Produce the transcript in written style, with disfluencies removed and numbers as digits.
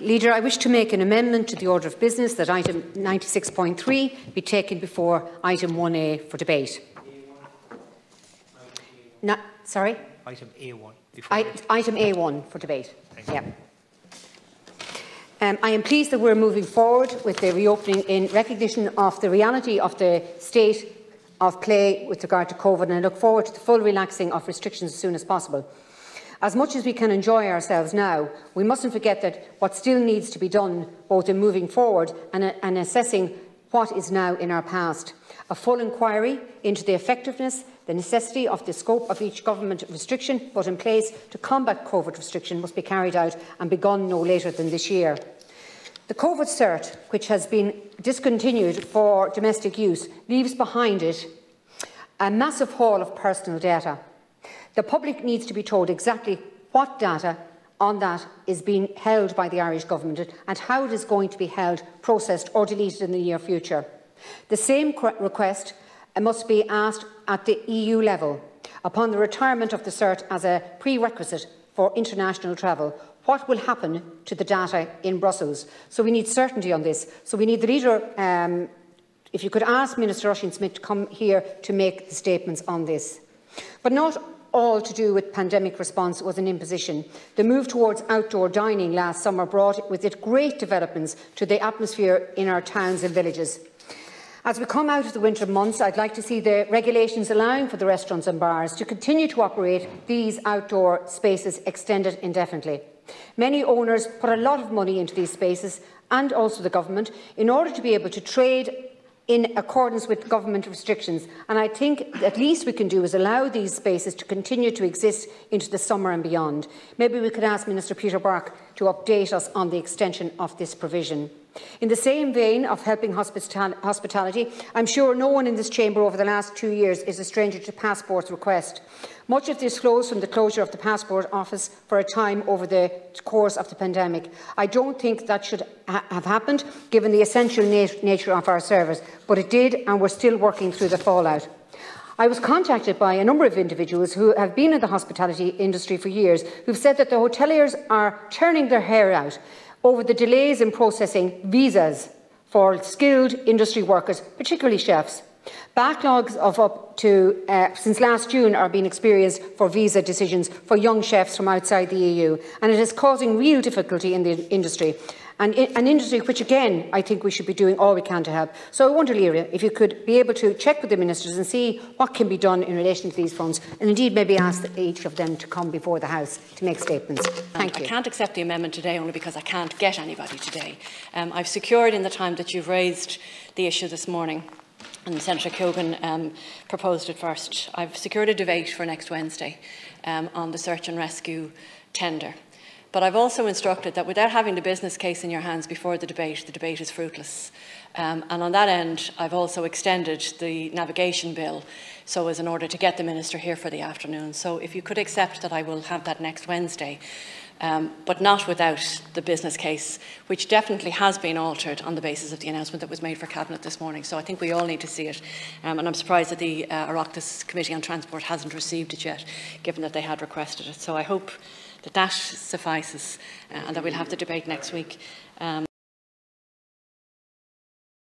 Leader, I wish to make an amendment to the order of business that item 96.3 be taken before item 1A for debate. Sorry? Item A1. Item A1 for debate. Yeah. I am pleased that we are moving forward with the reopening in recognition of the reality of the state of play with regard to COVID, and I look forward to the full relaxing of restrictions as soon as possible. As much as we can enjoy ourselves now, we mustn't forget that what still needs to be done, both in moving forward and assessing what is now in our past. A full inquiry into the effectiveness, the necessity of the scope of each government restriction put in place to combat COVID restriction must be carried out and begun no later than this year. The COVID cert, which has been discontinued for domestic use, leaves behind it a massive haul of personal data. The public needs to be told exactly what data on that is being held by the Irish Government and how it is going to be held, processed or deleted in the near future. The same request must be asked at the EU level. Upon the retirement of the cert as a prerequisite for international travel, what will happen to the data in Brussels? So we need certainty on this. So we need the Leader, if you could ask Minister Rushing-Smith to come here to make the statements on this. But not all to do with pandemic response was an imposition. The move towards outdoor dining last summer brought with it great developments to the atmosphere in our towns and villages. As we come out of the winter months, I'd like to see the regulations allowing for the restaurants and bars to continue to operate these outdoor spaces extended indefinitely. Many owners put a lot of money into these spaces, and also the government, in order to be able to trade in accordance with government restrictions, and I think the least we can do is allow these spaces to continue to exist into the summer and beyond. Maybe we could ask Minister Peter Burke to update us on the extension of this provision. In the same vein of helping hospitality, I'm sure no one in this chamber over the last 2 years is a stranger to passports request. Much of this flows from the closure of the passport office for a time over the course of the pandemic. I don't think that should have happened, given the essential nature of our service, but it did, and we're still working through the fallout. I was contacted by a number of individuals who have been in the hospitality industry for years, who've said that the hoteliers are turning their hair out over the delays in processing visas for skilled industry workers, particularly chefs. Backlogs of up to, since last June, are being experienced for visa decisions for young chefs from outside the EU, and it is causing real difficulty in the industry, and an industry which, again, I think we should be doing all we can to help. So I wonder, Leader, if you could be able to check with the ministers and see what can be done in relation to these funds, and indeed maybe ask each of them to come before the House to make statements. Thank you. I can't accept the amendment today only because I can't get anybody today. I've secured, in the time that you've raised the issue this morning, and Senator Keogan proposed it first, I've secured a debate for next Wednesday on the search and rescue tender. But I've also instructed that without having the business case in your hands before the debate is fruitless. And on that end, I've also extended the navigation bill so as in order to get the Minister here for the afternoon. So if you could accept that I will have that next Wednesday, but not without the business case, which definitely has been altered on the basis of the announcement that was made for Cabinet this morning. So I think we all need to see it. And I'm surprised that the Oireachtas Committee on Transport hasn't received it yet, given that they had requested it. So I hope that that suffices and that we'll have the debate next week.